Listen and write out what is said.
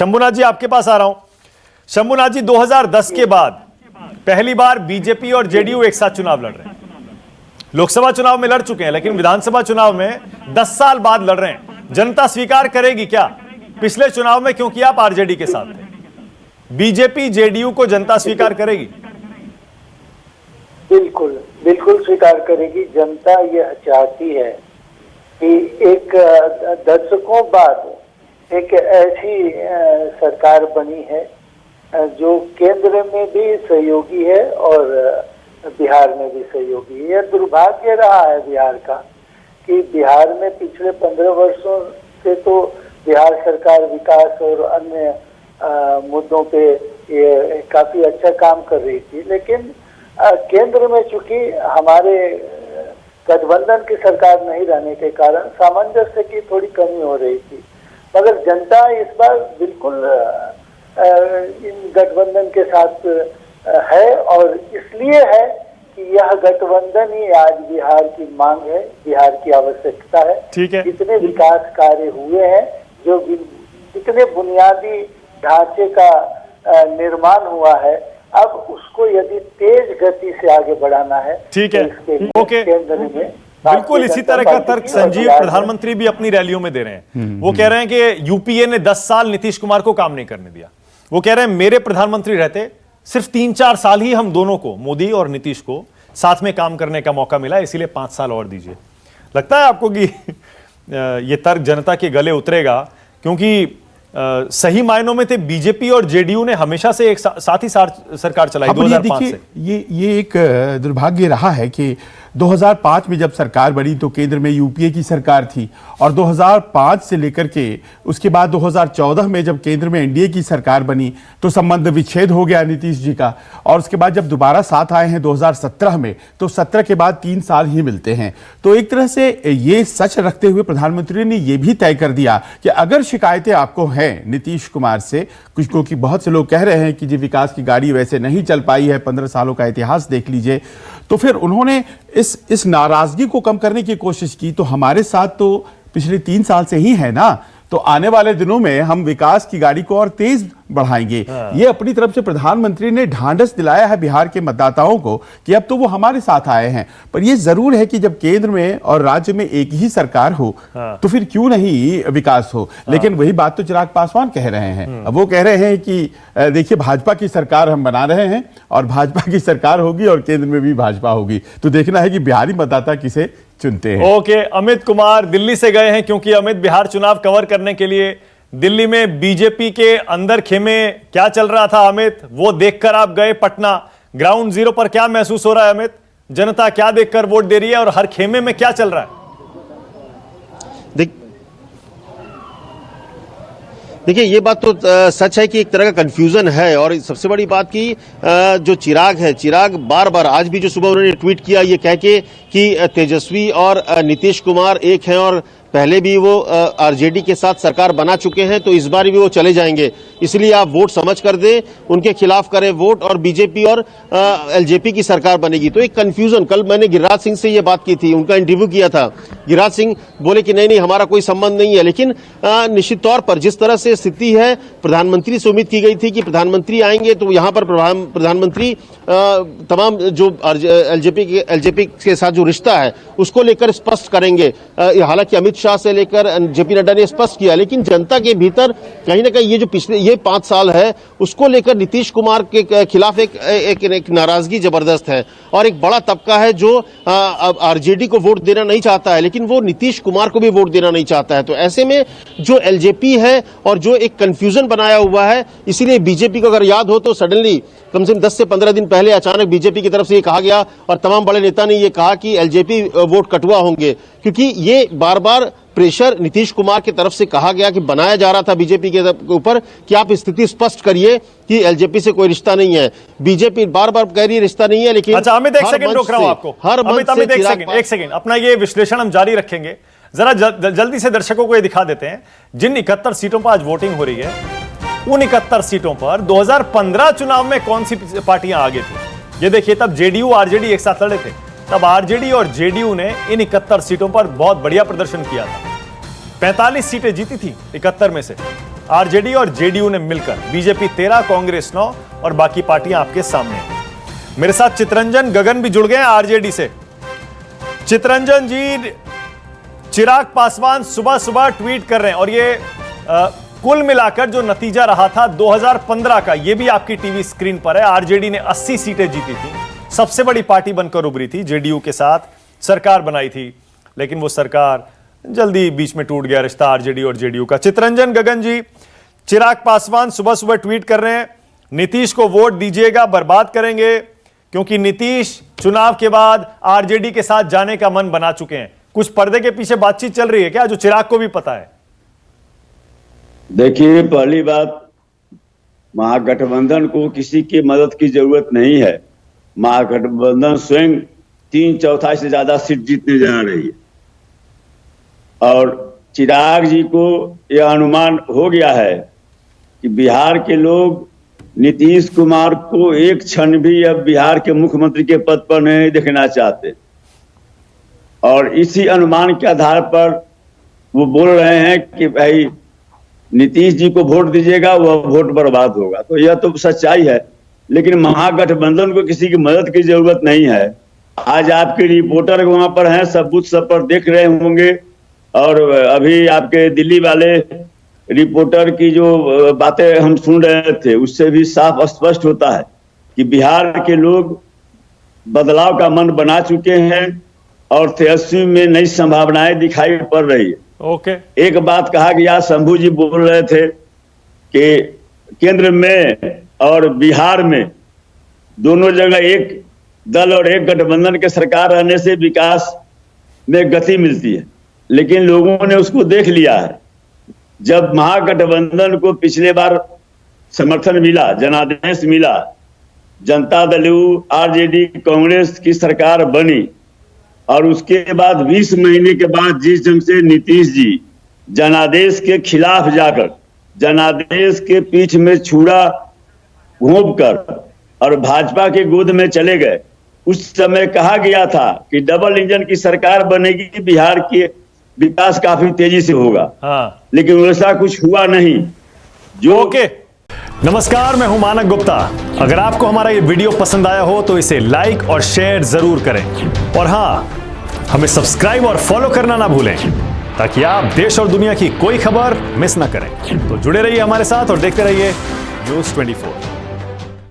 शंभुनाथ जी आपके पास आ रहा हूं। शंभुनाथ जी, 2010 के बाद पहली बार बीजेपी और जेडीयू एक साथ चुनाव लड़ रहे हैं। लोकसभा चुनाव में लड़ चुके हैं, लेकिन विधानसभा चुनाव में 10 साल बाद लड़ रहे हैं। जनता स्वीकार करेगी क्या? पिछले चुनाव में क्योंकि आप आरजेडी के साथ थे, बीजेपी जेडीयू को जनता स्वीकार करेगी? बिल्कुल बिल्कुल स्वीकार करेगी। जनता यह चाहती है कि एक दशकों बाद एक ऐसी सरकार बनी है जो केंद्र में भी सहयोगी है और बिहार में भी सहयोगी है। यह दुर्भाग्य रहा है बिहार का कि बिहार में पिछले 15 वर्षों से तो बिहार सरकार विकास और अन्य मुद्दों पे ये काफी अच्छा काम कर रही थी, लेकिन केंद्र में चूंकि हमारे गठबंधन की सरकार नहीं रहने के कारण सामंजस्य की थोड़ी कमी हो रही थी। मगर जनता इस बार बिल्कुल इन गठबंधन के साथ है और इसलिए है कि यह गठबंधन ही आज बिहार की मांग है, बिहार की आवश्यकता है। ठीक है। इतने विकास कार्य हुए हैं, जो इतने बुनियादी ढांचे का निर्माण हुआ है, अब उसको यदि तेज गति से आगे बढ़ाना है। ठीक है, तो ओके। केंद्र में बिल्कुल इसी तरह का तर्क संजीव प्रधानमंत्री भी अपनी रैलियों में दे रहे हैं। वो कह रहे हैं कि यूपीए ने 10 साल नीतीश कुमार को काम नहीं करने दिया। वो कह रहे हैं मेरे प्रधानमंत्री रहते सिर्फ 3-4 साल ही हम दोनों को, मोदी और नीतीश को, साथ में काम करने का मौका मिला, इसीलिए 5 साल और दीजिए। लगता है आपको कि ये तर्क जनता के गले उतरेगा? क्योंकि सही मायनों में थे बीजेपी और जेडीयू ने हमेशा से एक साथ ही सरकार चलाई 2005 से। ये एक दुर्भाग्य रहा है कि 2005 में जब सरकार बनी तो केंद्र में यूपीए की सरकार थी और 2005 से लेकर के उसके बाद 2014 में जब केंद्र में एनडीए की सरकार बनी तो संबंध विच्छेद हो गया नीतीश जी का, और उसके बाद जब दोबारा साथ आए हैं 2017 में तो 17 के बाद 3 साल ही मिलते हैं। तो एक तरह से ये सच रखते हुए प्रधानमंत्री ने ये भी तय कर दिया कि अगर शिकायतें आपको हैं नीतीश कुमार से, कुछ क्योंकि बहुत से लोग कह रहे हैं कि जी विकास की गाड़ी वैसे नहीं चल पाई है, 15 सालों का इतिहास देख लीजिए, तो फिर उन्होंने इस नाराजगी को कम करने की कोशिश की। तो हमारे साथ तो पिछले 3 साल से ही है ना, तो आने वाले दिनों में हम विकास की गाड़ी को और तेज बढ़ाएंगे। ये अपनी तरफ से प्रधानमंत्री ने ढांढस दिलाया है बिहार के मतदाताओं को कि अब तो वो हमारे साथ आए हैं। पर ये जरूर है कि जब केंद्र में और राज्य में एक ही सरकार हो तो फिर क्यों नहीं विकास हो। लेकिन वही बात तो चिराग पासवान कह रहे हैं। अब वो कह रहे हैं कि देखिए भाजपा की सरकार हम बना रहे हैं और भाजपा की सरकार होगी और केंद्र में भी भाजपा होगी, तो देखना है कि बिहारी मतदाता किसे चुनते हैं। ओके, अमित कुमार दिल्ली से गए हैं क्योंकि अमित बिहार चुनाव कवर करने के लिए। दिल्ली में बीजेपी के अंदर खेमे क्या चल रहा था अमित, वो देखकर आप गए पटना। ग्राउंड जीरो पर क्या महसूस हो रहा है अमित? जनता क्या देखकर वोट दे रही है और हर खेमे में क्या चल रहा है? देखिए ये बात तो सच है कि एक तरह का कंफ्यूजन है। और सबसे बड़ी बात की जो चिराग है, चिराग बार बार आज भी जो सुबह उन्होंने ट्वीट किया ये कह के कि तेजस्वी और नीतीश कुमार एक हैं और पहले भी वो आरजेडी के साथ सरकार बना चुके हैं, तो इस बार भी वो चले जाएंगे, इसलिए आप वोट समझ कर दें, उनके खिलाफ करें वोट और बीजेपी और एलजेपी की सरकार बनेगी। तो एक कंफ्यूजन, कल मैंने गिरिराज सिंह से ये बात की थी, उनका इंटरव्यू किया था। गिरिराज सिंह बोले कि नहीं हमारा कोई संबंध नहीं है, लेकिन निश्चित तौर पर जिस तरह से स्थिति है, प्रधानमंत्री से उम्मीद की गई थी कि प्रधानमंत्री आएंगे तो यहाँ पर प्रधानमंत्री तमाम जो एलजेपी के साथ जो रिश्ता है उसको लेकर स्पष्ट करेंगे। हालांकि अमित शाह से लेकर जेपी नड्डा ने स्पष्ट किया, लेकिन जनता के भीतर कहीं ना कहीं ये जो पिछले ये 5 साल है उसको लेकर नीतीश कुमार के खिलाफ एक नाराजगी जबरदस्त है। और एक बड़ा तबका है जो आरजेडी को वोट देना नहीं चाहता है, लेकिन वो नीतीश कुमार को भी वोट देना नहीं चाहता है। तो ऐसे में जो एलजेपी है और जो एक कंफ्यूजन बनाया हुआ है, इसीलिए बीजेपी को अगर याद हो तो सडनली कम से कम 10 से 15 दिन पहले अचानक बीजेपी की तरफ से ये कहा गया और तमाम बड़े नेता ने ये कहा कि एलजेपी वोट कटुआ होंगे, क्योंकि ये बार बार प्रेशर नीतीश कुमार की तरफ से कहा गया कि बनाया जा रहा था बीजेपी के ऊपर कि आप स्थिति स्पष्ट करिए कि एलजेपी से कोई रिश्ता नहीं है। बीजेपी बार बार कह रही है रिश्ता नहीं है, लेकिन अच्छा अमित एक सेकंड रोक रहा हूं आपको। अमित एक सेकंड अपना ये विश्लेषण हम जारी रखेंगे। जरा जल्दी से दर्शकों को ये दिखा देते हैं जिन 71 सीटों पर आज वोटिंग हो रही है, उन 71 सीटों पर 2015 चुनाव में कौन सी पार्टियां आगे थी। ये देखिए, तब जेडीयू आरजेडी एक साथ लड़े थे, तब आरजेडी और जेडीयू ने इन 71 सीटों पर बहुत बढ़िया प्रदर्शन किया था। 45 सीटें जीती थी 71 में से। आरजेडी और जेडीयू ने मिलकर बीजेपी 13, कांग्रेस 9 और बाकी पार्टियां आपके सामने हैं। मेरे साथ चितरंजन गगन भी जुड़ गए हैं आरजेडी से। चितरंजन जी, चिराग पासवान सुबह सुबह ट्वीट कर रहे हैं और ये कुल मिलाकर जो नतीजा रहा था 2015 का, ये भी आपकी टीवी स्क्रीन पर है। आरजेडी ने 80 सीटें जीती थी, सबसे बड़ी पार्टी बनकर उभरी थी, जेडीयू के साथ सरकार बनाई थी, लेकिन वो सरकार जल्दी बीच में टूट गया रिश्ता आरजेडी और जेडीयू का। चितरंजन गगन जी, चिराग पासवान सुबह सुबह ट्वीट कर रहे हैं, नीतीश को वोट दीजिएगा, बर्बाद करेंगे, क्योंकि नीतीश चुनाव के बाद आरजेडी के साथ जाने का मन बना चुके हैं। कुछ पर्दे के पीछे बातचीत चल रही है क्या, जो चिराग को भी पता है? देखिए, पहली बात, महागठबंधन को किसी की मदद की जरूरत नहीं है। महागठबंधन स्वयं 3/4 से ज्यादा सीट जीतने जा रही है और चिराग जी को यह अनुमान हो गया है कि बिहार के लोग नीतीश कुमार को एक क्षण भी अब बिहार के मुख्यमंत्री के पद पर नहीं देखना चाहते और इसी अनुमान के आधार पर वो बोल रहे हैं कि भाई नीतीश जी को वोट दीजिएगा, वह वोट बर्बाद होगा। तो यह तो सच्चाई है, लेकिन महागठबंधन को किसी की मदद की जरूरत नहीं है। आज आपके रिपोर्टर वहां पर हैं, सब बूथ सब पर देख रहे होंगे और अभी आपके दिल्ली वाले रिपोर्टर की जो बातें हम सुन रहे थे उससे भी साफ स्पष्ट होता है कि बिहार के लोग बदलाव का मन बना चुके हैं और तेजस्वी में नई संभावनाएं दिखाई पड़ रही है। ओके। एक बात कहा गया, शंभू जी बोल रहे थे कि केंद्र में और बिहार में दोनों जगह एक दल और एक गठबंधन के सरकार रहने से विकास में गति मिलती है, लेकिन लोगों ने उसको देख लिया है। जब महागठबंधन को पिछले बार समर्थन मिला, जनादेश मिला, जनता दल आरजेडी कांग्रेस की सरकार बनी और उसके बाद 20 महीने के बाद जिस ढंग से नीतीश जी जनादेश के खिलाफ जाकर जनादेश के पीठ में छुरा घोंपकर और भाजपा के गोद में चले गए, उस समय कहा गया था कि डबल इंजन की सरकार बनेगी, बिहार के विकास काफी तेजी से होगा। हाँ। लेकिन वैसा कुछ हुआ नहीं। जो ओके। नमस्कार, मैं हूं मानक गुप्ता। अगर आपको हमारा ये वीडियो पसंद आया हो तो इसे लाइक और शेयर जरूर करें और हाँ, हमें सब्सक्राइब और फॉलो करना ना भूलें ताकि आप देश और दुनिया की कोई खबर मिस ना करें। तो जुड़े रहिए हमारे साथ और देखते रहिए न्यूज़ 24।